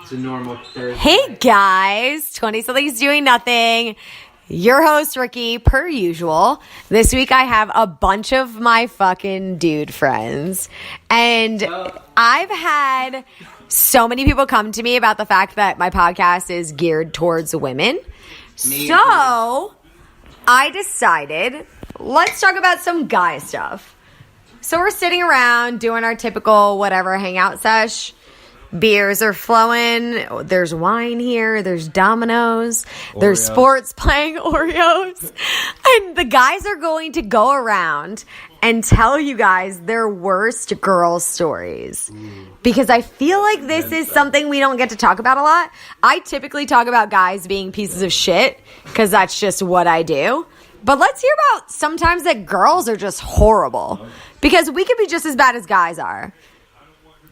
It's a normal Thursday. Hey guys, 20-something's doing nothing. Your host, Ricky, per usual. This week I have a bunch of my fucking dude friends. And I've had so many people come to me about the fact that my podcast is geared towards women. So I decided, let's talk about some guy stuff. So we're sitting around doing our typical whatever hangout sesh. Beers are flowing. There's wine here. There's Dominoes. There's sports playing Oreos. And the guys are going to go around and tell you guys their worst girl stories. Because I feel like this is something we don't get to talk about a lot. I typically talk about guys being pieces of shit because that's just what I do. But let's hear about sometimes that girls are just horrible. Because we could be just as bad as guys are.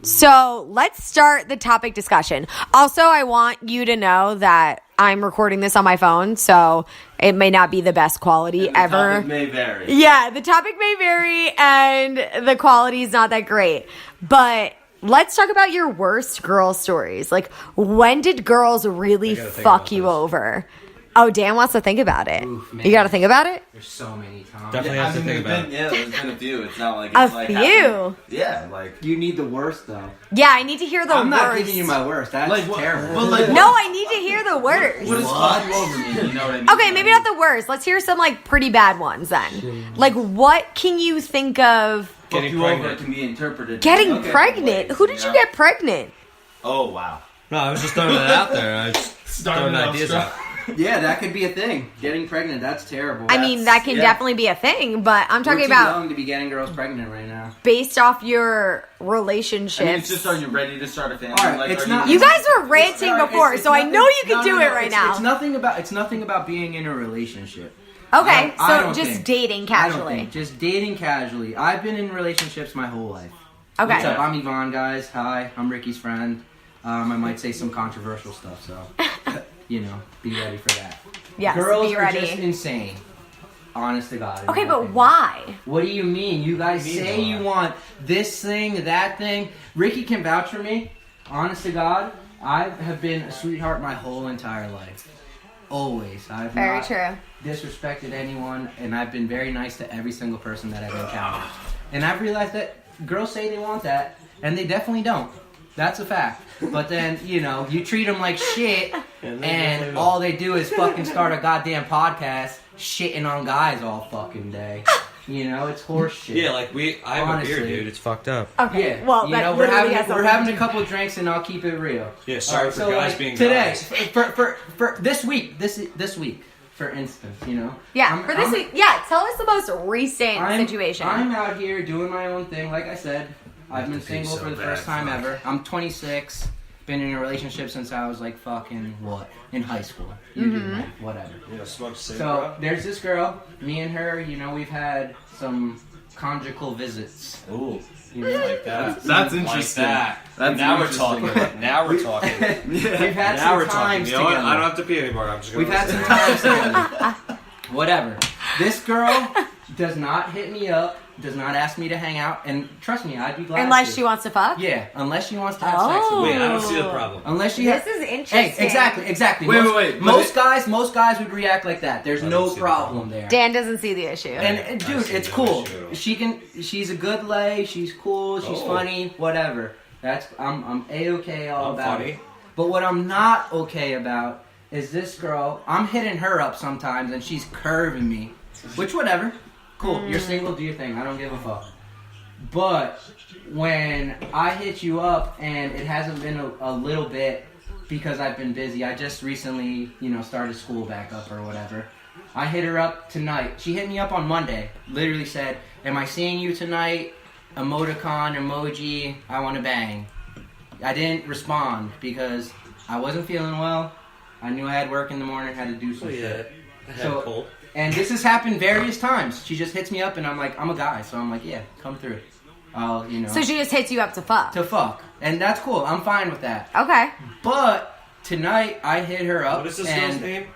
So let's start the topic discussion. Also, I want you to know that I'm recording this on my phone, so it may not be the best quality ever. The topic may vary. Yeah, the topic may vary, and the quality is not that great. But let's talk about your worst girl stories. Like, when did girls really fuck you over? Oh, Dan wants to think about it. Oof, you got to think about it? There's so many times. Definitely have to think about it. Yeah, there's been a few. It's not like it's a few. Happened. Yeah, like You need the worst, though. Yeah, I need to hear the worst. I'm not giving you my worst. That's Like, terrible. but like, No, I need to hear the worst. what has fucked you over me? You know what I mean? Okay, maybe not the worst. Let's hear some like pretty bad ones then. Like, what can you think of? Fuck Getting you over pregnant. can be interpreted. Getting Okay, pregnant? ways, Who did you get pregnant? Oh wow. No, I was just throwing it out there. I was just throwing ideas out. Yeah, that could be a thing. Getting pregnant, that's terrible. I mean, that can definitely be a thing, but I'm We're talking too about young to be getting girls pregnant right now. based off your relationships. I mean, it's just, are you ready to start a family? All right, like, it's are not- You guys were ranting Alright, before, it's so I nothing- know you can no, do no, it right it's, now. It's nothing about being in a relationship. Okay, I so don't just think. dating I don't casually. think. Just dating casually. I've been in relationships my whole life. Okay. What's up? I'm Yvonne, guys. Hi, I'm Ricky's friend. I might say some controversial stuff, so be ready for that. Yes, Girls be are ready. just insane. Honest to God. in Okay, my but opinion. why? What do you mean? You guys say you want this thing, that thing. Ricky can vouch for me. Honest to God, I have been a sweetheart my whole entire life. Always. I've Very not true. disrespected anyone, and I've been very nice to every single person that I've encountered. And I've realized that girls say they want that, and they definitely don't. That's a fact. But then, you treat them like shit, and all they do is fucking start a goddamn podcast shitting on guys all fucking day. It's horse shit. Yeah, like I have Honestly. a beer, dude. It's fucked up. Okay, Yeah, well, that we're literally has having something to a couple of drinks, and I'll keep it real. Yeah, sorry Alright, for guys being today, guys. for this week, this week, for instance, Yeah, for this week. Yeah, tell us the most recent situation. I'm out here doing my own thing. Like I said, I've been single for the first time ever. I'm 26. Been in a relationship since I was like fucking in high school. You do that, whatever. Yeah, smoke So there's this girl. Me and her. We've had some conjugal visits. Ooh, That's like that. interesting. Like that. That's now interesting. we're talking. Now we're talking. We've had Now some we're talking. times You know what? together. I don't have to pee anymore. I'm just gonna. We've had some listen. times together. Whatever. This girl does not hit me up, does not ask me to hang out, and trust me, I'd be glad Unless to. she wants to fuck? Yeah, unless she wants to have sex with me. Wait, I don't see the problem. Unless she This has... is interesting. Hey, exactly. Wait, most, wait, but Most guys would react like that. There's I no don't see the problem problem. there. Dan doesn't see the issue. And dude, I see it's no cool. issue. She's a good lay. She's cool. She's Oh. funny. Whatever. I'm a-okay all I'm about funny. it. But what I'm not okay about is this girl. I'm hitting her up sometimes, and she's curving me. Which, whatever. Cool. You're single. Do your thing. I don't give a fuck. But when I hit you up, and it hasn't been a little bit because I've been busy. I just recently, started school back up or whatever. I hit her up tonight. She hit me up on Monday. Literally said, "Am I seeing you tonight? Emoticon, emoji, I want to bang." I didn't respond because I wasn't feeling well. I knew I had work in the morning, had to do some shit. I had So- a cold. And this has happened various times. She just hits me up and I'm like, I'm a guy. So I'm like, yeah, come through. I'll, So she just hits you up to fuck. to fuck. And that's cool. I'm fine with that. Okay. But tonight I hit her up. What is this and girl's name?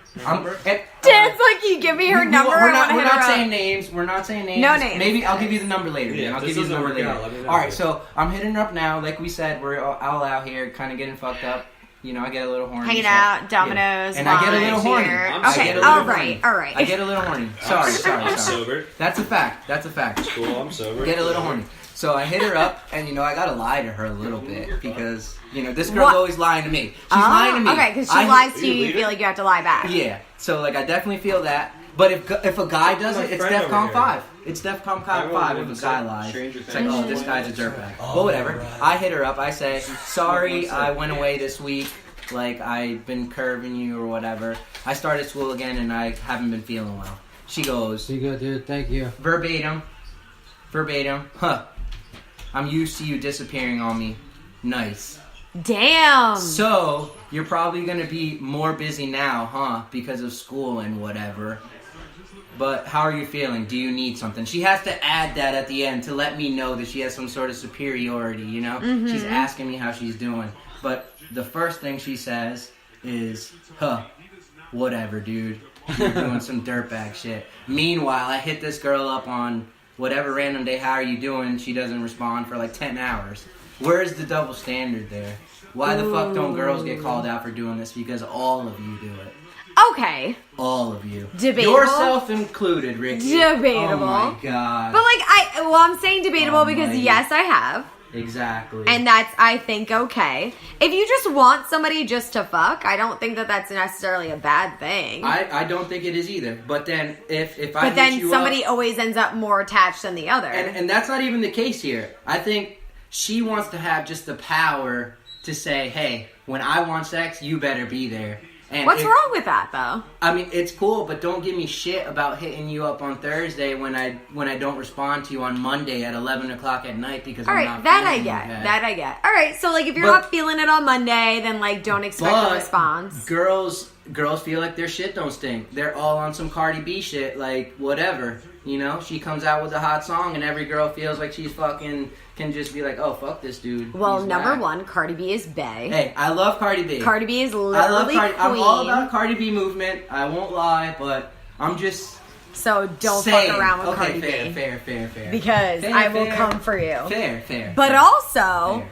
Dan's like, you give me her number. We're I not wanna hit her up. saying names. We're not saying names. No names. Maybe I'll give you the number later. Yeah, I'll if give this you the number doesn't later. work out, let me know. All right, so I'm hitting her up now. Like we said, we're all out here, kind of getting fucked up. You know, I get a little horny. Hanging so- out, Domino's, Yeah. And I get a little horny. here. I'm Okay, sober. all right. I get a little horny. Sorry. I'm sober. That's a fact. That's a fact. Cool, I'm sober. Get a little horny. So I hit her up, and, you know, I gotta lie to her a little bit, because, you know, this girl's What? always lying to me. She's lying to me. Okay, because she I- lies to you you, you leave feel it? like you have to lie back. Yeah. So, like, I definitely feel that. But if a guy does My it, it's friend over DEFCON here. 5. It's DEFCON 5 if a guy lies. It's like, oh, this guy's a dirtbag. But whatever. I hit her up. I say, sorry, I went away this week. Like, I've been curving you or whatever. I started school again, and I haven't been feeling well. She goes, You good, dude. Thank you. verbatim, huh. I'm used to you disappearing on me. Nice. Damn. So, you're probably going to be more busy now, huh? Because of school and whatever. But how are you feeling? Do you need something? She has to add that at the end to let me know that she has some sort of superiority, you know? Mm-hmm. She's asking me how she's doing. But the first thing she says is, huh, whatever, dude. You're doing some dirtbag shit. Meanwhile, I hit this girl up on whatever random day, how are you doing? She doesn't respond for like 10 hours. Where's the double standard there? Why the fuck don't girls get called out for doing this? Because all of you do it. Okay. All of you. Debatable. Yourself included, Ricky. Debatable. Oh my god. But I'm saying debatable because Almighty. yes, I have. Exactly. And that's, I think, okay. If you just want somebody just to fuck, I don't think that that's necessarily a bad thing. I don't think it is either. But then if I but hit then you somebody up, always ends up more attached than the other. and that's not even the case here. I think she wants to have just the power to say, hey, when I want sex, you better be there. And What's wrong with that, though? I mean, it's cool, but don't give me shit about hitting you up on Thursday when I don't respond to you on Monday at 11 o'clock at night because All I'm right, not that I feeling get. bad. That I get. All right, so like if you're But- not feeling it on Monday, then like don't expect a response. Girls feel like their shit don't stink. They're all on some Cardi B shit, like whatever. You know, she comes out with a hot song, and every girl feels like she's fucking can just be like, oh fuck this dude. Well, He's number whack. one, Cardi B is bae. Hey, I love Cardi B. Cardi B is I love literally Cardi. queen. I'm all about Cardi B movement. I won't lie, but I'm just So don't saying. fuck around with Okay, Cardi fair, B. fair. Because Fair, I will fair. come for you. Fair. But fair, also,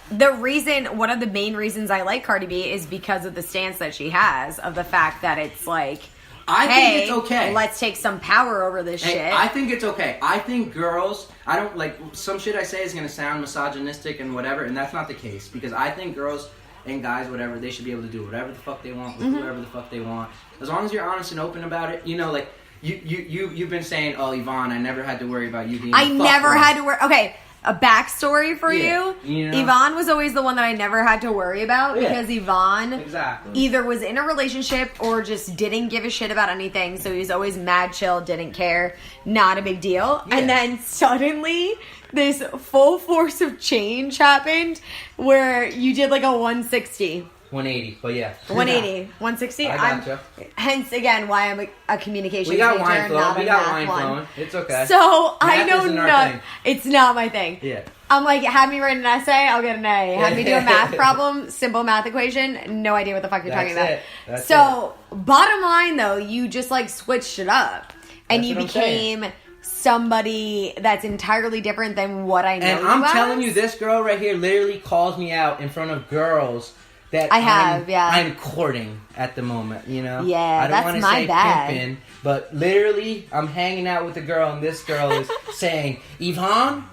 fair. one of the main reasons I like Cardi B is because of the stance that she has of the fact that it's like, I hey, think it's okay. let's take some power over this Hey, shit. I think it's okay. I think girls, I don't like some shit I say is gonna sound misogynistic and whatever, and that's not the case because I think girls and guys, whatever, they should be able to do whatever the fuck they want with Mm-hmm. whoever the fuck they want, as long as you're honest and open about it. You know, like you've been saying, oh Yvonne, I never had to worry about you being. I a never fuckboy." had to worry. Okay, a backstory for Yeah, you. you know? Yvonne was always the one that I never had to worry about Yeah. because Yvonne Exactly. either was in a relationship or just didn't give a shit about anything. So he was always mad chill, didn't care, not a big deal. Yeah. And then suddenly this full force of change happened where you did like a 160. 180, but yeah. 180, 160. I gotcha. Hence again why I'm a communications We got major, wine flowing. not We a got math wine one. flowing. It's okay. So I Math know isn't our not. thing. It's not my thing. Yeah. I'm like, have me write an essay, I'll get an A. Have me do a math problem, simple math equation, no idea what the fuck you're talking That's about. it. That's So, bottom line though, you just like switched it up. And That's you what I'm saying. became somebody that's entirely different than what I know. And I'm as. telling you, this girl right here literally calls me out in front of girls that I have, yeah. I'm courting at the moment, you know? Yeah, I don't that's wanna my say bad. pimping, but literally, I'm hanging out with a girl, and this girl is saying, Yvonne,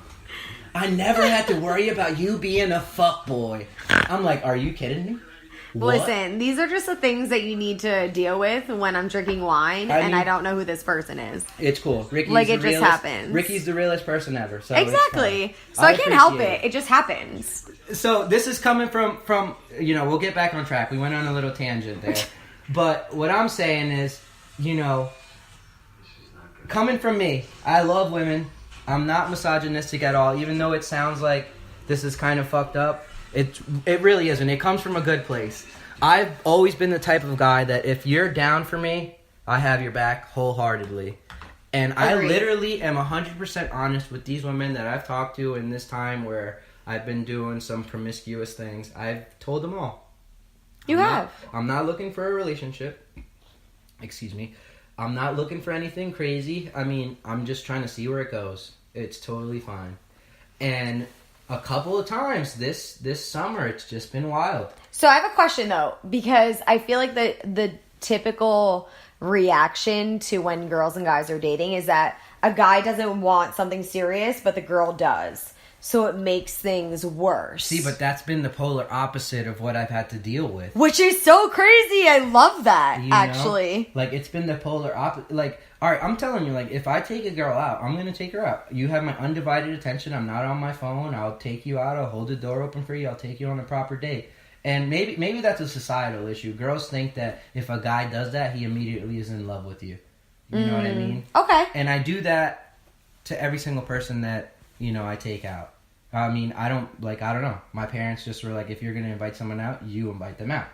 I never had to worry about you being a fuckboy. I'm like, are you kidding me? What? Listen, these are just the things that you need to deal with when I'm drinking wine I and mean- I don't know who this person is. It's cool. Ricky's Like, the it just realest, happens. Ricky's the realest person ever. So it's Exactly. fine. So I can't help appreciate it. It just happens. So this is coming from you know, we'll get back on track. We went on a little tangent there. But what I'm saying is, you know, coming from me, I love women. I'm not misogynistic at all, even though it sounds like this is kind of fucked up. It really isn't. It comes from a good place. I've always been the type of guy that if you're down for me, I have your back wholeheartedly. And I Agreed. literally am 100% honest with these women that I've talked to in this time where I've been doing some promiscuous things. I've told them all. I'm not looking for a relationship. Excuse me. I'm not looking for anything crazy. I mean, I'm just trying to see where it goes. It's totally fine. And a couple of times this summer. It's just been wild. So I have a question though, because I feel like the typical reaction to when girls and guys are dating is that a guy doesn't want something serious, but the girl does. So it makes things worse. See, but that's been the polar opposite of what I've had to deal with. Which is so crazy. I love that, You know? actually. Like, it's been the polar opposite. Like, all right, I'm telling you, like, if I take a girl out, I'm going to take her out. You have my undivided attention. I'm not on my phone. I'll take you out. I'll hold the door open for you. I'll take you on a proper date. And maybe that's a societal issue. Girls think that if a guy does that, he immediately is in love with you. You know what I mean? Okay. And I do that to every single person that, I take out. I mean, I don't know. My parents just were like, if you're going to invite someone out, you invite them out.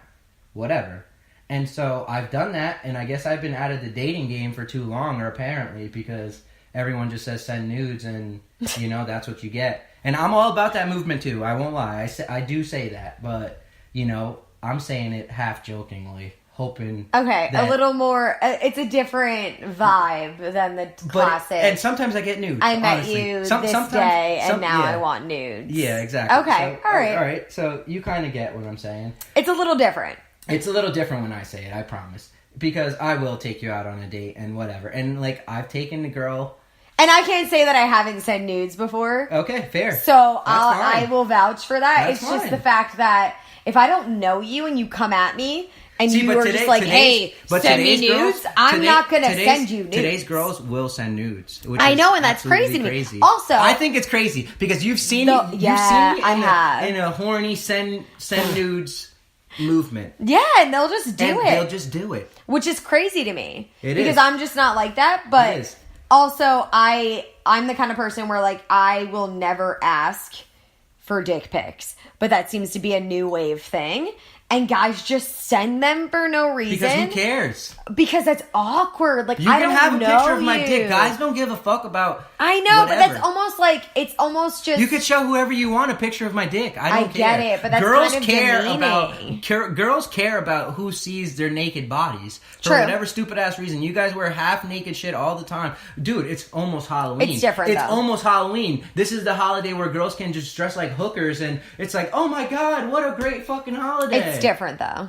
Whatever. And so I've done that, and I guess I've been out of the dating game for too long, or apparently, because everyone just says send nudes, and, that's what you get. And I'm all about that movement, too. I won't lie. I do say that, but, I'm saying it half jokingly. Hoping okay, that, a little more. It's a different vibe than the classic. And sometimes I get nudes. I met honestly. you this day, and now I want nudes. Yeah, exactly. Okay, so, all right. All right, so you kind of get what I'm saying. It's a little different. It's a little different when I say it, I promise. Because I will take you out on a date and whatever. And, I've taken the girl... And I can't say that I haven't sent nudes before. Okay, fair. So I will vouch for that. That's it's just fine. the fact that if I don't know you and you come at me... And See, you were just like, hey, send me nudes. I'm not going to send you nudes. Today's girls will send nudes. Which I know, is and that's crazy to me. crazy. Also, I think it's crazy because you've seen me in a horny send nudes movement. Yeah, and they'll just do it. They'll just do it. Which is crazy to me. It because is. I'm just not like that. But It is. also, I'm the kind of person where, I will never ask for dick pics. But that seems to be a new wave thing. And guys just send them for no reason. Because who cares? Because that's awkward. You can have a picture of my dick. Guys don't give a fuck about I know, whatever. but that's almost it's almost just... You could show whoever you want a picture of my dick. I don't care. I get it, but that's girls kind of care demeaning. girls care about who sees their naked bodies. For True. whatever stupid ass reason. You guys wear half naked shit all the time. Dude, it's almost Halloween. It's different, It's though. almost Halloween. This is the holiday where girls can just dress like hookers and it's like, oh my god, what a great fucking holiday. It's different, though.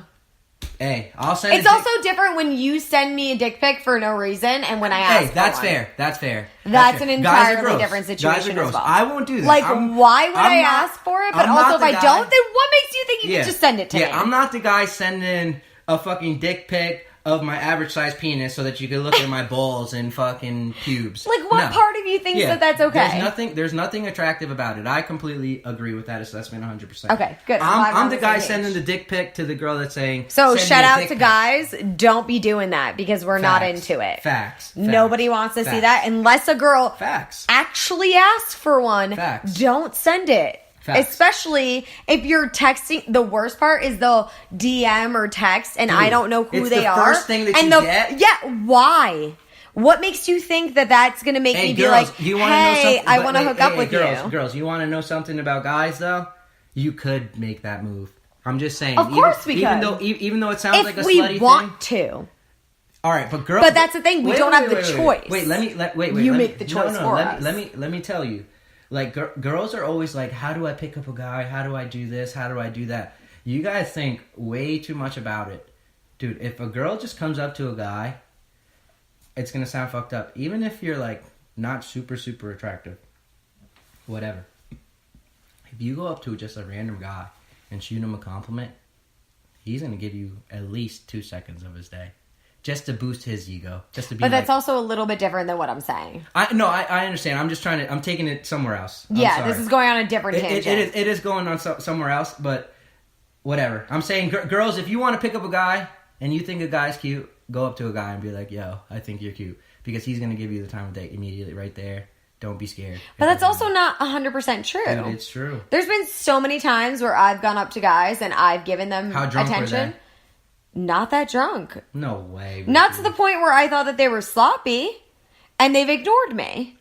Hey, I'll send It's also different when you send me a dick pic for no reason and when I ask that's for one. fair. That's fair. That's fair. an Guys are entirely gross. different Guys are situation gross. as well. I won't do that. Why would I ask for it? But I'm also, not if the I guy- don't, then what makes you think you can just send it to me? Yeah, I'm not the guy sending a fucking dick pic of my average size penis so that you can look at my balls and fucking pubes. What part of you thinks that that's okay? There's nothing attractive about it. I completely agree with that assessment 100%. Okay, good. I'm the guy sending the dick pic to the girl that's saying, so send shout me a out dick to pic. guys, don't be doing that because we're not Facts. into it. Facts. Nobody wants to see Facts. that unless a girl Facts. actually asks for one. Facts. Don't send it. Facts. Especially if you're texting. The worst part is they'll DM or text, and Dude, I don't know who it's they the are. first thing that and you get? Yeah, why? What makes you think that that's going to make me be like, you wanna know hey, something? I want to hook up with girls, you? Girls, you want to know something about guys, though? You could make that move. I'm just saying. Of course we even could. Even though it sounds like a If we slutty want thing. to. All right, but girls. But that's the thing. We don't have the choice. Wait, let me. Wait. You let make me, the choice no, for let us. Let me tell you. Like, girls are always like, how do I pick up a guy? How do I do this? How do I do that? You guys think way too much about it. Dude, if a girl just comes up to a guy, it's going to sound fucked up. Even if you're, like, not super, super attractive. Whatever. If you go up to just a random guy and shoot him a compliment, he's going to give you at least 2 seconds of his day. Just to boost his ego. Just to be But that's also a little bit different than what I'm saying. I understand. I'm just I'm taking it somewhere else. I'm Yeah, sorry. this is going on a different tangent. It is going on somewhere else, but whatever. I'm saying, girls, if you want to pick up a guy and you think a guy's cute, go up to a guy and be like, yo, I think you're cute. Because he's going to give you the time of day immediately right there. Don't be scared. But that's also not 100% true. Dude, it's true. There's been so many times where I've gone up to guys and I've given them How drunk attention. were they? Not that drunk. No way. Not to the point where I thought that they were sloppy and they've ignored me.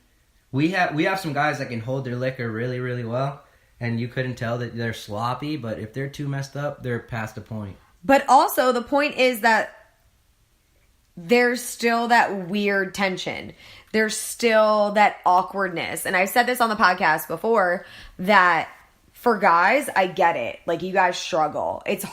We have some guys that can hold their liquor really, really well. And you couldn't tell that they're sloppy. But if they're too messed up, they're past the point. But also, the point is that there's still that weird tension. There's still that awkwardness. And I've said this on the podcast before, that for guys, I get it. Like, you guys struggle. It's